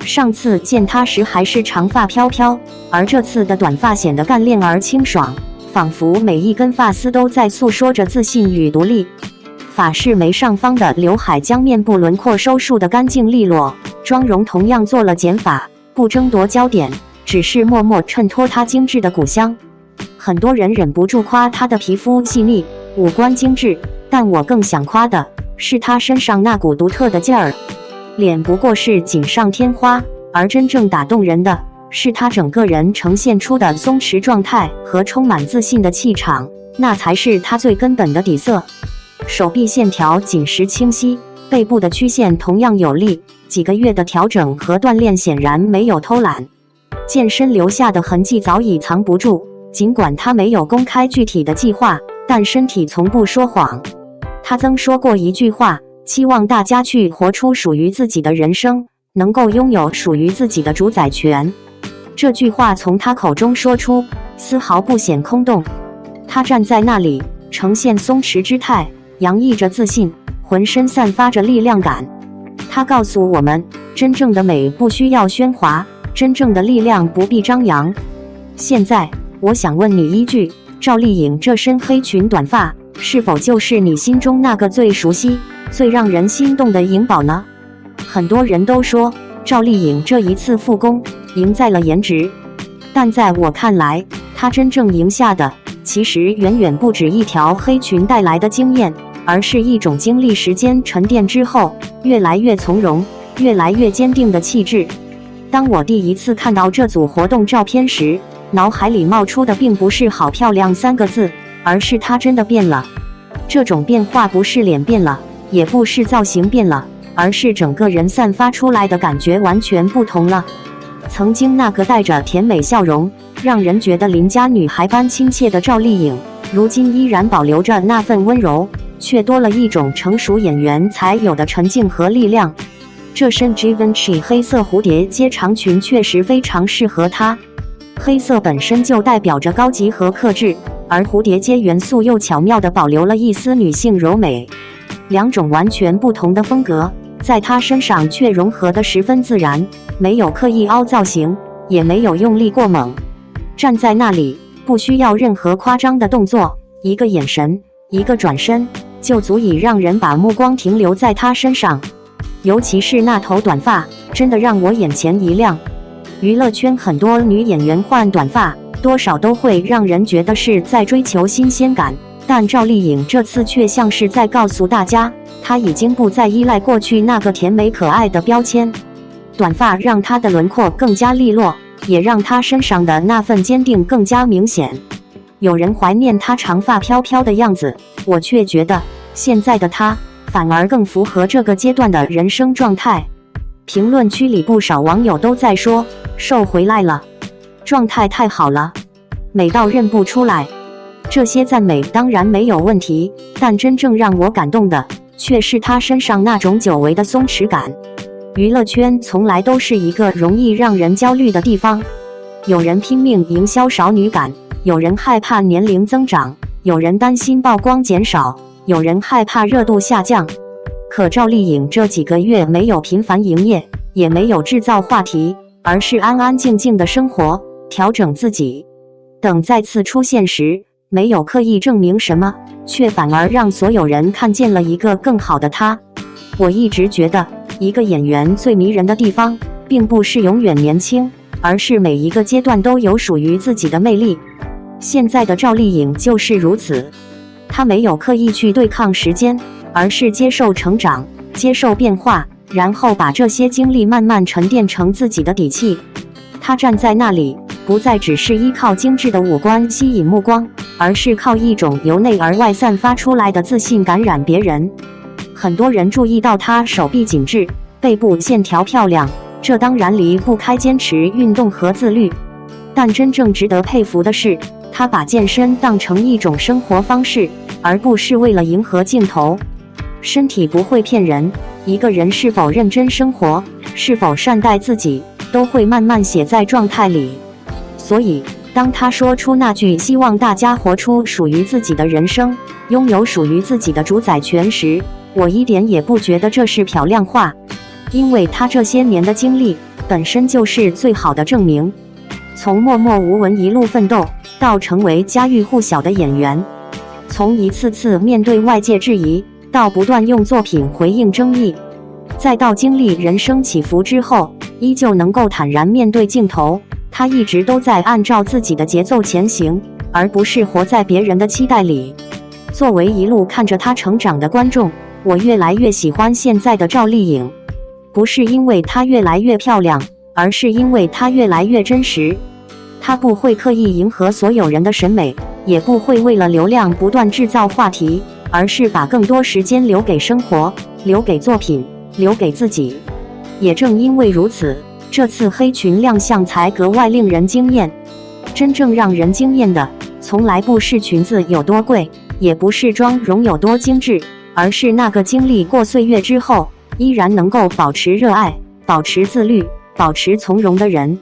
上次见她时还是长发飘飘，而这次的短发显得干练而清爽，仿佛每一根发丝都在诉说着自信与独立。发饰眉上方的刘海将面部轮廓收束得干净利落，妆容同样做了减法，不争夺焦点，只是默默衬托她精致的骨香。很多人忍不住夸她的皮肤细腻，五官精致，但我更想夸的是她身上那股独特的劲儿。脸不过是锦上添花，而真正打动人的是她整个人呈现出的松弛状态和充满自信的气场，那才是她最根本的底色。手臂线条紧实清晰，背部的曲线同样有力，几个月的调整和锻炼显然没有偷懒，健身留下的痕迹早已藏不住。尽管她没有公开具体的计划，但身体从不说谎。她曾说过一句话，期望大家去活出属于自己的人生，能够拥有属于自己的主宰权。这句话从她口中说出，丝毫不显空洞。她站在那里，呈现松弛之态，洋溢着自信，浑身散发着力量感。她告诉我们，真正的美不需要喧哗，真正的力量不必张扬。现在，我想问你一句，赵丽颖这身黑裙短发，是否就是你心中那个最熟悉、最让人心动的颖宝呢？很多人都说，赵丽颖这一次复工，赢在了颜值。但在我看来，她真正赢下的，其实远远不止一条黑裙带来的惊艳，而是一种经历时间沉淀之后，越来越从容、越来越坚定的气质。当我第一次看到这组活动照片时，脑海里冒出的并不是好漂亮3个字，而是她真的变了。这种变化不是脸变了，也不是造型变了，而是整个人散发出来的感觉完全不同了。曾经那个带着甜美笑容，让人觉得邻家女孩般亲切的赵丽颖，如今依然保留着那份温柔，却多了一种成熟演员才有的沉静和力量。这身 Givenchy 黑色蝴蝶结长裙确实非常适合她。黑色本身就代表着高级和克制，而蝴蝶结元素又巧妙地保留了一丝女性柔美。两种完全不同的风格，在她身上却融合得十分自然，没有刻意凹造型，也没有用力过猛。站在那里，不需要任何夸张的动作，一个眼神，一个转身，就足以让人把目光停留在她身上。尤其是那头短发，真的让我眼前一亮。娱乐圈很多女演员换短发，多少都会让人觉得是在追求新鲜感，但赵丽颖这次却像是在告诉大家，她已经不再依赖过去那个甜美可爱的标签。短发让她的轮廓更加利落，也让她身上的那份坚定更加明显。有人怀念她长发飘飘的样子，我却觉得现在的她反而更符合这个阶段的人生状态。评论区里不少网友都在说，瘦回来了，状态太好了，美到认不出来。这些赞美当然没有问题，但真正让我感动的却是她身上那种久违的松弛感。娱乐圈从来都是一个容易让人焦虑的地方，有人拼命营销少女感，有人害怕年龄增长，有人担心曝光减少，有人害怕热度下降。可赵丽颖这几个月没有频繁营业，也没有制造话题，而是安安静静的生活，调整自己。等再次出现时，没有刻意证明什么，却反而让所有人看见了一个更好的她。我一直觉得，一个演员最迷人的地方，并不是永远年轻，而是每一个阶段都有属于自己的魅力。现在的赵丽颖就是如此，她没有刻意去对抗时间，而是接受成长，接受变化，然后把这些经历慢慢沉淀成自己的底气。她站在那里，不再只是依靠精致的五官吸引目光，而是靠一种由内而外散发出来的自信感染别人。很多人注意到她手臂紧致，背部线条漂亮，这当然离不开坚持运动和自律。但真正值得佩服的是，她把健身当成一种生活方式，而不是为了迎合镜头。身体不会骗人，一个人是否认真生活，是否善待自己，都会慢慢写在状态里。所以，当她说出那句希望大家活出属于自己的人生，拥有属于自己的主宰权时，我一点也不觉得这是漂亮话，因为她这些年的经历本身就是最好的证明。从默默无闻一路奋斗，到成为家喻户晓的演员，从一次次面对外界质疑，到不断用作品回应争议，再到经历人生起伏之后，依旧能够坦然面对镜头。她一直都在按照自己的节奏前行，而不是活在别人的期待里。作为一路看着她成长的观众，我越来越喜欢现在的赵丽颖，不是因为她越来越漂亮，而是因为她越来越真实。她不会刻意迎合所有人的审美，也不会为了流量不断制造话题，而是把更多时间留给生活，留给作品，留给自己。也正因为如此，这次黑裙亮相才格外令人惊艳。真正让人惊艳的，从来不是裙子有多贵，也不是妆容有多精致，而是那个经历过岁月之后，依然能够保持热爱，保持自律，保持从容的人。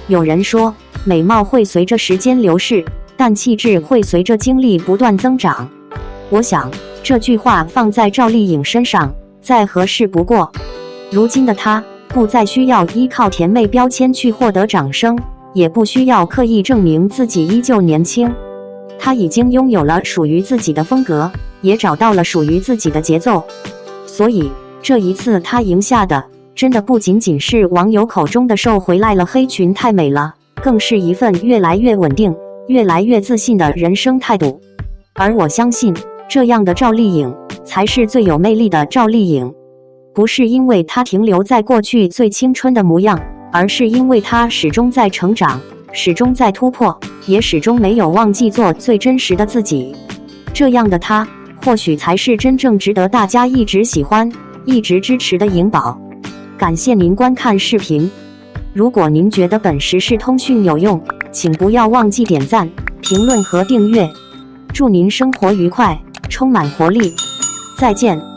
有人说，美貌会随着时间流逝，但气质会随着经历不断增长。我想，这句话放在赵丽颖身上，再合适不过。如今的她，不再需要依靠甜妹标签去获得掌声，也不需要刻意证明自己依旧年轻。她已经拥有了属于自己的风格，也找到了属于自己的节奏。所以，这一次她赢下的，真的不仅仅是网友口中的瘦回来了，黑裙太美了，更是一份越来越稳定，越来越自信的人生态度。而我相信，这样的赵丽颖才是最有魅力的赵丽颖。不是因为她停留在过去最青春的模样，而是因为她始终在成长，始终在突破，也始终没有忘记做最真实的自己。这样的她，或许才是真正值得大家一直喜欢、一直支持的颖宝。感谢您观看视频。如果您觉得本时事通讯有用，请不要忘记点赞、评论和订阅。祝您生活愉快，充满活力。再见。